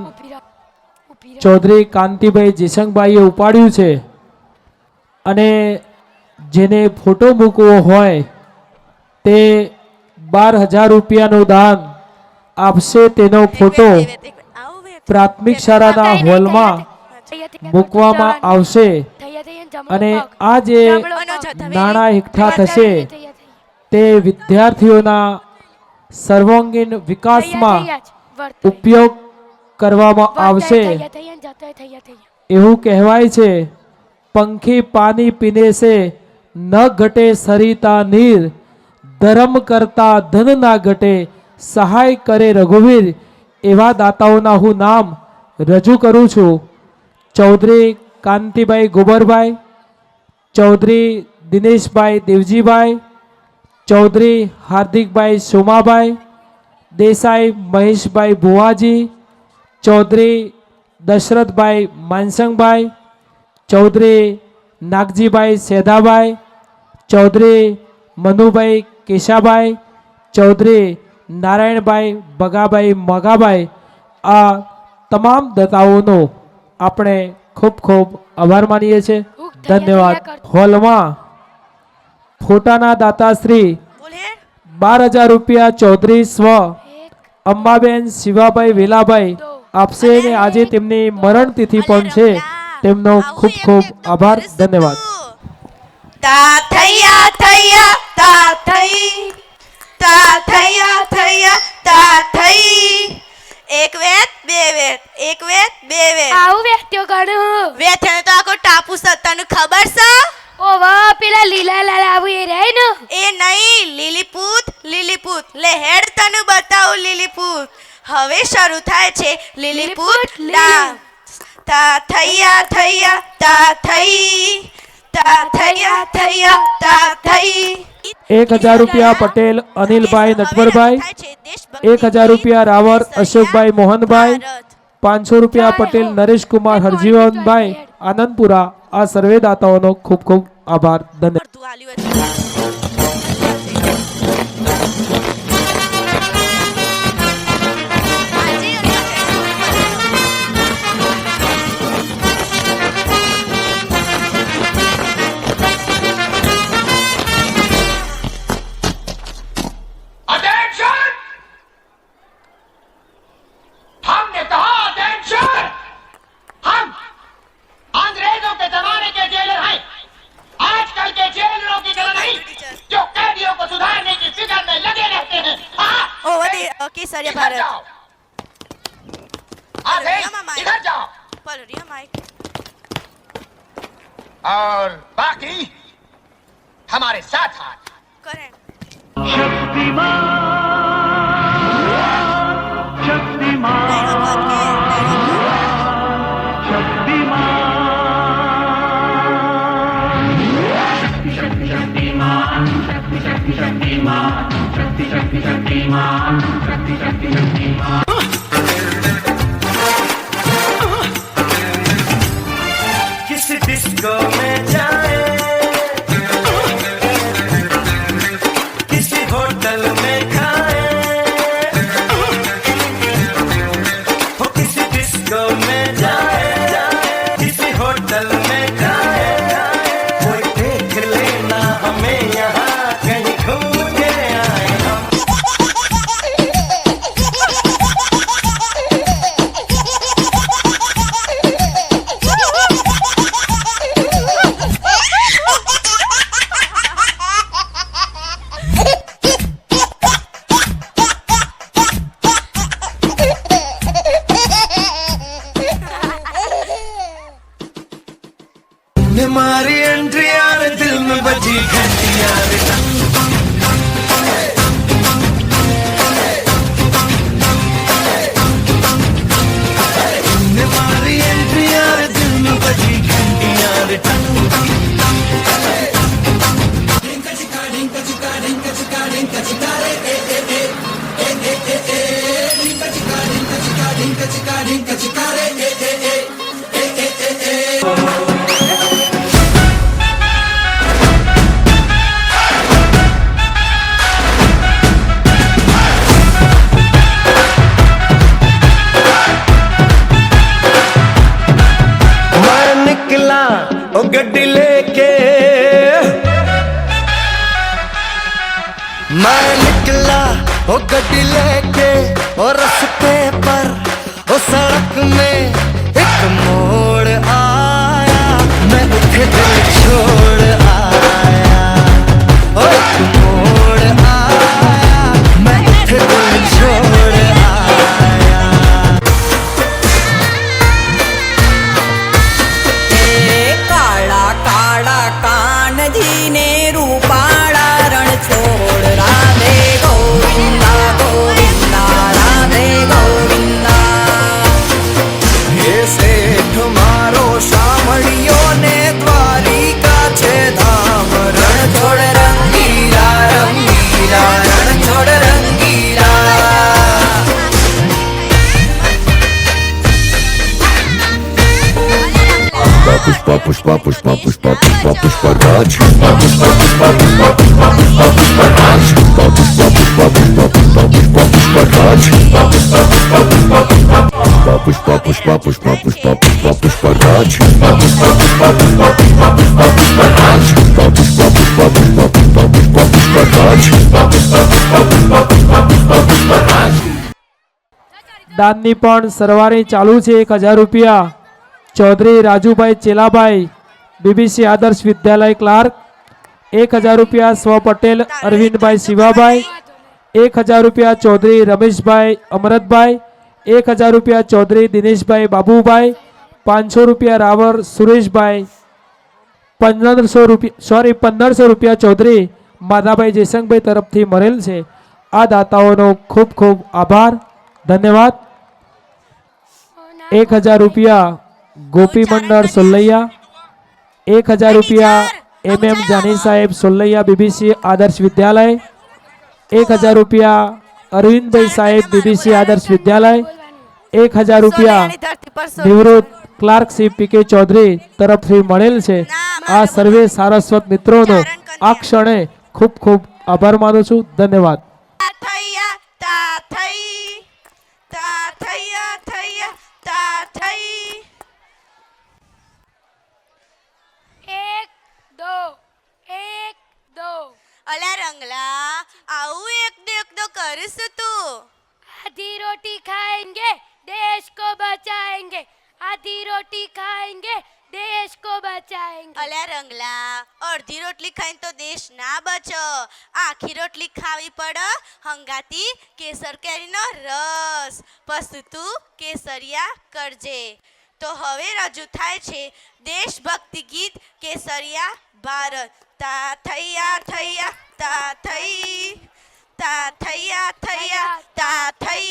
ચૌધરી કાંતિભાઈ જેસંગભાઈએ ઉપાડ્યું છે અને જેને ફોટો મૂકવો હોય તે 12,000 રૂપિયાનું દાન આપશે. તેનો ફોટો પ્રાથમિક શાળાના હોલમાં મૂકવામાં આવશે અને આ જે નાણાં એકઠા થશે તે વિદ્યાર્થીઓના સર્વાંગીણ વિકાસમાં ઉપયોગ કરવામાં આવશે. એવું કહેવાય છે, પંખી પાણી પીને સે ન ઘટે સરિતા નીર, ધર્મ કરતા ધન ના ઘટે સહાય કરે રઘુવીર. એવા દાતાઓના હું નામ રજૂ કરું છું. ચૌધરી કાંતિભાઈ ગોબરભાઈ, ચૌધરી દિનેશભાઈ દેવજીભાઈ, ચૌધરી હાર્દિકભાઈ સોમાભાઈ, દેસાઈ મહેશભાઈ ભુવાજી, ચૌધરી દશરથભાઈ માનસંગભાઈ, ચૌધરી નાગજીભાઈ સેધાભાઈ, ચૌધરી મનુભાઈ કેશાભાઈ, ચૌધરી નારાયણભાઈ ભગાભાઈ મગાભાઈ. આ તમામ દાતાઓનો આપણે ખૂબ ખૂબ આભાર માનીએ છીએ. ધન્યવાદ. હોલમાં ફોટાના દાતાશ્રી 12,000 રૂપિયા ચૌધરી સ્વ અંબાબેન શિવાભાઈ વેલાભાઈ આપશે ને આજે તેમની મરણ તિથિ પણ છે. તેમનો ખૂબ ખૂબ આભાર. ધન્યવાદ. તા થૈયા થૈયા તા થઈ, તા થૈયા થૈયા તા થઈ. એક વેત બે વેત, એક વેત બે વેત. આવું વેત્યો ગણું વેથને તો આખો ટાપુ છે, તને ખબર છે? ઓ વાહ, પેલા લીલા લાલ આવું એ રહે ને? એ નહીં, લીલીપૂત લીલીપૂત. લે હેડ તને બતાવું લીલીપૂત. હવે શરૂ થાય છે લીલીપૂત ડાન્સ. તા થૈયા થૈયા તા થઈ, તા થૈયા થૈયા તા થઈ. 1,000 રૂપિયા પટેલ અનિલભાઈ નટવરભાઈ, 1,000 રૂપિયા રાવર અશોકભાઈ મોહનભાઈ, 500 રૂપિયા પટેલ નરેશકુમાર હરજીવનભાઈ આનંદપુરા. આ સર્વે દાતાઓનો ખૂબ ખૂબ આભાર. ધન્યવાદ. हमने कहा अटेंशन, हम अंग्रेजों के जमाने के जेलर हैं, आजकल के जेलरों की तरह नहीं जो कैदियों को सुधारने की फिक्र में लगे रहते हैं. ओ वडी केसरिया भारत. इधर जाओ पर रिया माइक. और बाकी हमारे साथ हाथ. करें. ओ गड्डी लेके मैं निकला, ओ गड्डी लेके, और रास्ते पर ओ सड़क में एक मोड़ आया, मैं उठे दिल छोड़ आया, ओ एक मोड़ आया, मैं उठे दिल छोड़ आया। काला काला कान धीने रूपाड़ा रण छोड़ राधे गोविंदा गोविंदा राधे गोविंदा। ये सेठ मारो शामળિયો ने द्वारिका छे धाम, रण छोड़ रंगीला रंगीला, रण छोड़ रंगीला। पुष्पा पुष्पा पुष्पा पुष्पा पुष्पा पुष्पा राज, पुष्पा पुष्पा पुष्पा पुष्पा पुष्पा पुष्पा पुष्पा राज, पुष्पा पुष्पा पुष्पा पुष्पा पुष्पा पुष्पा पुष्पा राज, पुष्पा पुष्पा पुष्पा पुष्पा पुष्पा पुष्पा पुष्पा पुष्पा पुष्पा राज, पुष्पा पुष्पा पुष्पा पुष्पा पुष्पा पुष्पा पुष्पा राज, पुष्पा पुष्पा पुष्पा पुष्पा पुष्पा पुष्पा पुष्पा राज, पुष्पा पुष्पा पुष्पा पुष्पा पुष्पा पुष्पा पुष्पा राज। દાનની પણ સરવારી ચાલુ છે। 1000 રૂપિયા चौधरी राजूभाई चेलाभाई बीबीसी आदर्श विद्यालय क्लार्क। 1000 रुपया स्व पटेल अरविंद भाई शिवाभाई। 1000 रुपया चौधरी रमेश भाई अमृत भाई। 1000 रुपया चौधरी दिनेश भाई बाबूभाई। 500 रुपया रावर सुरेश भाई। 1500 रुपया चौधरी माधाभाई जयसंग भाई तरफ थी मरेल है। आ दाताओं खूब खूब आभार, धन्यवाद। 1000 रुपया गोपी मंडल सोलैया। 1000 रुपया MM जानी साहेब सोलैया बीबीसी आदर्श विद्यालय। 1000 रुपया अरविंद भाई साहेब बीबीसी आदर्श विद्यालय। 1000 रुपया निवृत्त क्लार्क श्री PK चौधरी तरफ थी मळेल छे। आ सर्वे सारस्वत मित्रों आ क्षणे खूब खूब आभार मानु छूं, धन्यवाद। અલા રંગલા આવું એક દો કરીશ તું। आधी रोटी खाएंगे देश को बचाएंगे, आधी रोटी खाएंगे देश को बचाएंगे। અલા રંગલા અડધી રોટલી ખાઈને તો દેશ ના બચો, આખી રોટલી ખાવી પડે હંગાતી કેસર કેરીનો રસ, પછ તું કેસરિયા કરજે। તો હવે રજૂ થાય છે દેશભક્તિ ગીત કેસરિયા ભારત। ता थैया थैया ता थई, ता थैया थैया ता थई।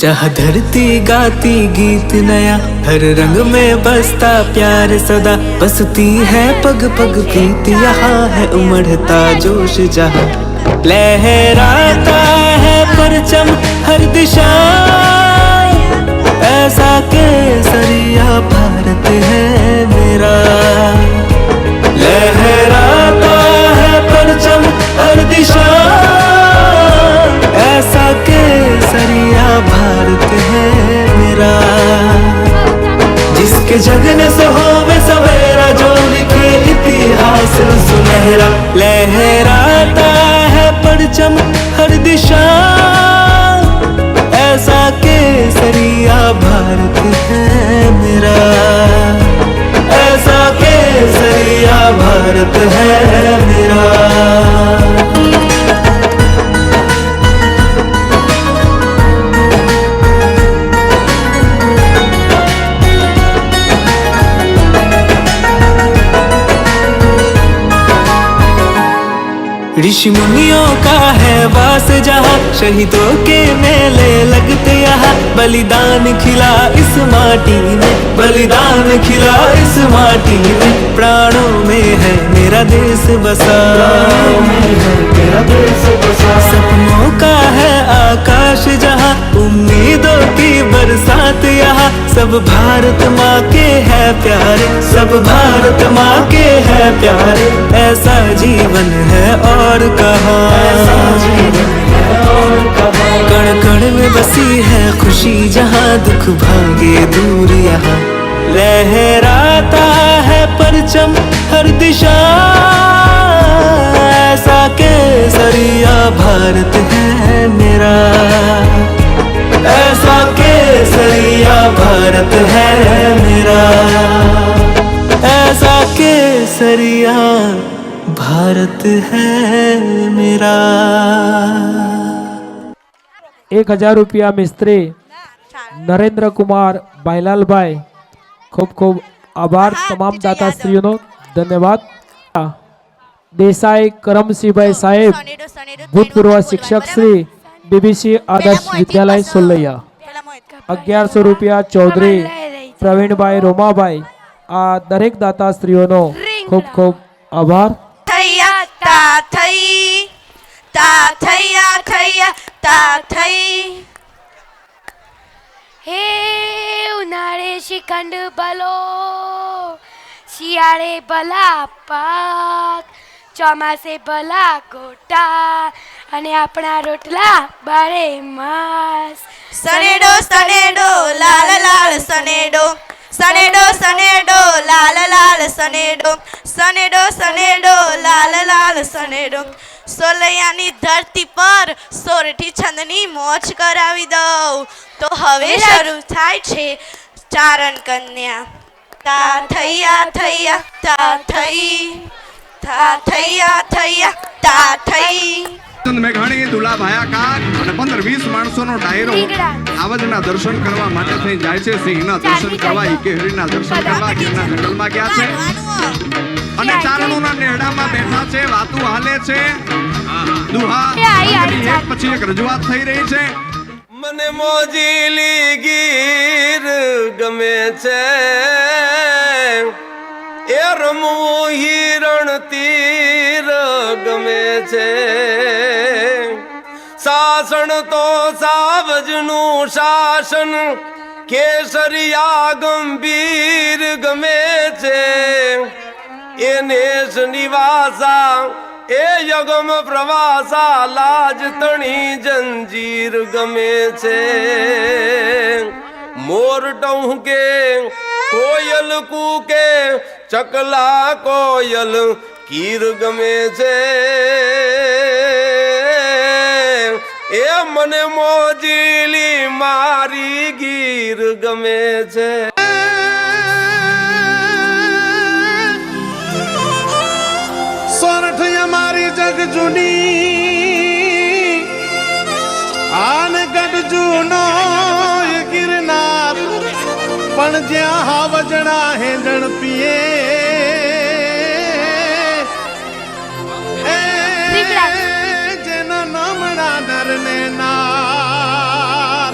जहाँ धरती गाती गीत नया, हर रंग में बसता प्यार सदा, बसती है पग पग प्रीत, यहाँ है उमड़ता जोश जहाँ, लहराता है परचम हर दिशा, ऐसा केसरिया भारत है मेरा। लहराता है परचम हर दिशा, ऐसा केसरिया भारत है मेरा। जिसके जगने से होवे सवेरा, जो लिखे इतिहास सुनहरा, लहराता है परचम हर दिशा, भारत है मेरा। ऋषि मुनियों का है वास जहाँ, शहीदों के मेले लगते यहाँ। बलिदान खिला इस माटी में, बलिदान खिला इस माटी में। प्राणों में है मेरा देश बसा, मेरा देश बसा। सपनों का है आकाश जहाँ, उम्मीदों की बरसात यहाँ। सब भारत माँ के है प्यारे, सब भारत माँ के है प्यारे। ऐसा जीवन है और कहाँ, कण कण में बसी है खुशी जहाँ, दुख भागे दूर यहाँ। लहराता है परचम हर दिशा, ऐसा केसरिया भारत है मेरा। ऐसा केसरिया भारत है मेरा, ऐसा केसरिया भारत है मेरा। 1000 રૂપિયા મિસ્ત્રી નરેન્દ્ર કુમાર ભાઈલાલભાઈ, ખૂબ ખૂબ આભાર તમામ દાતાશ્રીઓનો, ધન્યવાદ. દેસાઈ કરમસિંહભાઈ સાહેબ, ભૂતપૂર્વ શિક્ષક શ્રી બીબીસી આદર્શ વિદ્યાલય સોલૈયા. 1100 રૂપિયા ચૌધરી પ્રવીણભાઈ રોમાભાઈ. આ દરેક દાતાશ્રીઓનો ખૂબ ખૂબ આભાર. થૈયા તા થઈ તા થૈયા થૈયા તા થઈ. હે ઉનાળે શ્રીખંડ ભલો, શિયાળે ભલા પાક, ચોમાસે ભલા ગોટા અને આપણા રોટલા બારે માસ. સનેડો સનેડો લાલ લાલ સનેડો, સનેડો સનેડો લાલ લાલ સનેડો, સનેડો સનેડો લાલ લાલ સનેડો. સોલૈયાની ધરતી પર સોરઠી છંદની મોજ કરાવી દઉં. તો હવે શરૂ થાય છે ચારણ કન્યા. તા થૈયા થૈયા તા થઈ, તા થૈયા થૈયા તા થઈ. મેઘાણી દુલા ભાયાકાર અને 15-20 માણસોનો ડાયરો આવજના દર્શન કરવા માટે થઈ જાય છે. સિંહના દર્શન કરવા, ઈકેહરીના દર્શન કરવા ગીરના જંગલમાં ગયા છે અને ચારણોના નેહડામાં બેઠા છે, વાતો હાલે છે, દુહા એક પછી એક રજૂઆત થઈ રહી છે. મને મોજીલી ગીર ગમે છે, એ રમવું હિરણ તીર ગમે છે. શાસન તો સાવજનું શાસન, કેસરિયા ગંભીર ગમે છે. એ નેશ નિવાસા એ યગમ પ્રવાસા, લાજ તણી જંજીર ગમે છે. મોર ટહુકે કોયલ કૂકે, ચકલા કોયલ કીર ગમે છે. એ મને મોજીલી મારી ગીર ગમે છે. સોરઠ અમારી જગ જૂની આન ગઢ જૂનો ગિરનાર, પણ જ્યાં હાવજણા હેંજણ પીએ જેના નામણા નરને નાર.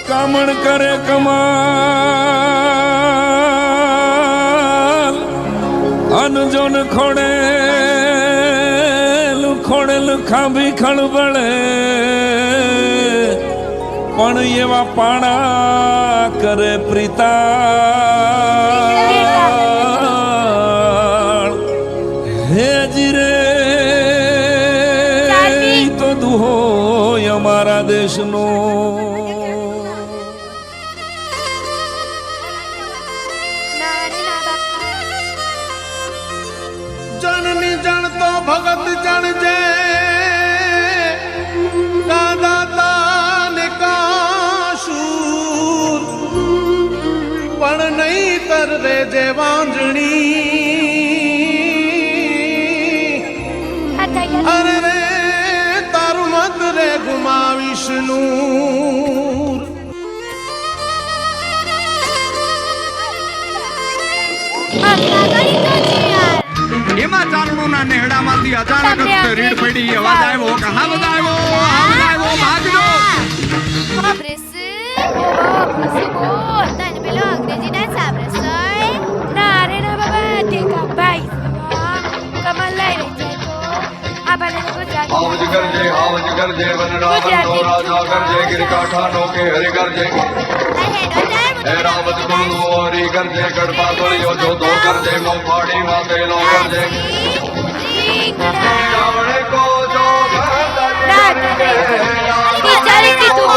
કામણ કરે કમાલ, અનજોન ખોડે ખોડેલ ખાંભી ખળબળે, પણ એવા પાણા કરે પ્રીતાળ. હે જીરે તો દુહો અમારા દેશનો. જણની જણ તો ભગત જણ જે, દાદા ને કા લીધો છે યાર. એમાં ચારણોના નેહડામાંથી અચાનક જ તે રીડ પડી અવાજ આવ્યો કે હાવજ આવ્યો ભાગજો. બાપરે સર, બોલ તને પેલો અંગ્રેજી ના સાંભળે સર? ના રે ના બાબા ટેકા ભાઈ કમલ લઈ રહી છે તો આ બને ગુજરાતી આવજ કરજે વનરાવનો રાજા કરજે ગિરકાઠાનો કે હરિ કરજે હે રાવત કુંડો હરિ કરજે ગડપા તોળિયો જો તો કરજે મોફાડી માં તેલો કરજે જાવણે કો જો ના ટીચરે કીધું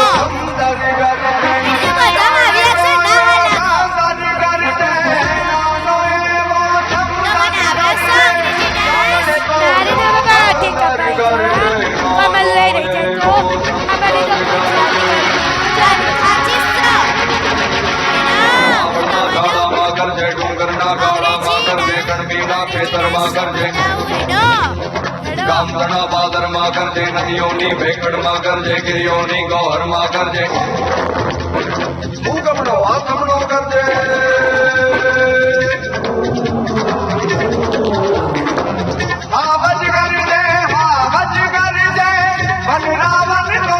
કમલ લઈ રહી છે તો આ બને કરજે ડુંગરના ગાળામાં કરજે કણબીના ખેતરમાં કરજે ગામના બાદરમાં કરજે નદીઓની ભેકડમાં કરજે ગિરિયોની ગોહરમાં કરજે ભૂગમણો આથમણો કરજે હાવજ કરજે વનરાવનનો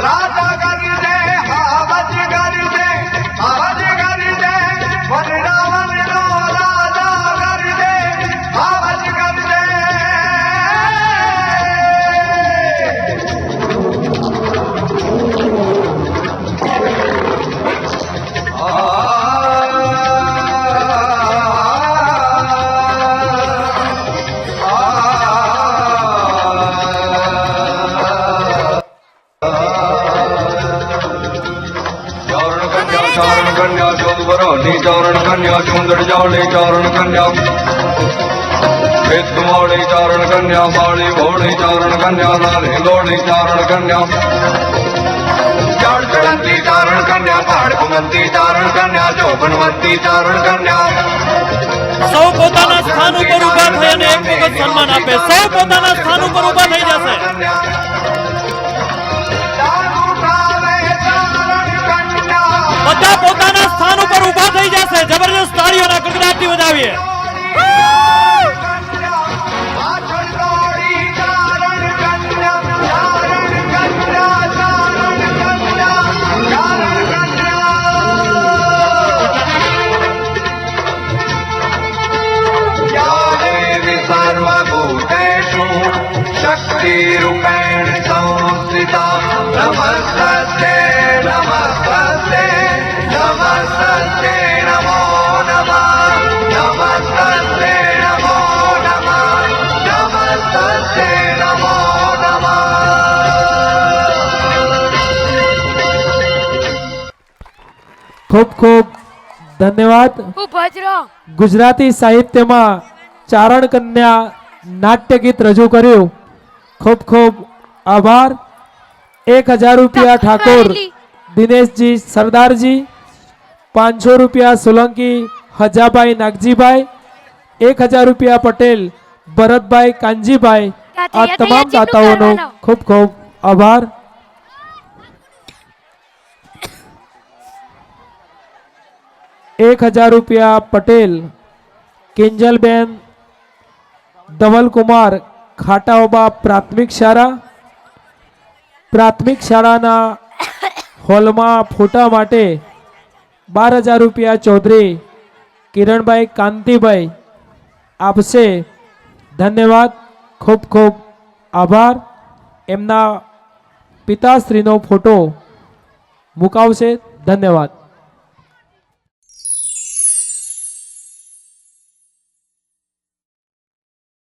રાજા કરજે હાવજ કરજે વનરાવનનો રાજા કરજે હાવજ કરજે चारण कन्या जोधवरोली चारण कन्या चुंदड़ जावली चारण कन्या भेदकुमावली चारण कन्या बाली भोली चारण कन्या लाल हिंगोली चारण कन्या जाड़ चढ़ंती चारण कन्या पहाड़ घुमंती चारण कन्या जोबनवंती चारण कन्या સૌ પોતાના સ્થાન ઉપર ઊભા થઈ અને એક વખત સન્માન આપે. સૌ પોતાના સ્થાન ઉપર ઊભા થઈ જશે. બધા પોતાના સ્થાન ઉપર ઊભા થઈ જશે. જબરજસ્ત તાળીઓના ગગડાટથી વધાવીએ. सर्वभूतेषु शक्तिरूपेण संस्थिता नमस्ते नमस्ते नमस्ते नमो नमः नमस्ते नमो नमः नमस्ते नमो नमः. ખૂબ ખૂબ ધન્યવાદ. ઉભો જ રહો. ગુજરાતી સાહિત્યમાં ચારણ કન્યા નાટ્ય ગીત રજૂ કર્યું. ખૂબ ખૂબ આભાર. 1000 રૂપિયા ઠાકોર દિનેશજી સરદારજી, 500 રૂપિયા સોલંકી હજાભાઈ નાગજીભાઈ, 1000 રૂપિયા પટેલ ભરતભાઈ કાનજીભાઈ. આ તમામ દાતાઓનો ખૂબ ખૂબ આભાર. ₹1000 પટેલ કિંજલબેન ધવલકુમાર ખાટાઓબા પ્રાથમિક શાળાના હોલમાં ફોટા માટે 12000 રૂપિયા ચૌધરી કિરણભાઈ કાંતિભાઈ આપશે. ધન્યવાદ. ખૂબ ખૂબ આભાર. એમના પિતાશ્રીનો ફોટો મુકાવશે. ધન્યવાદ.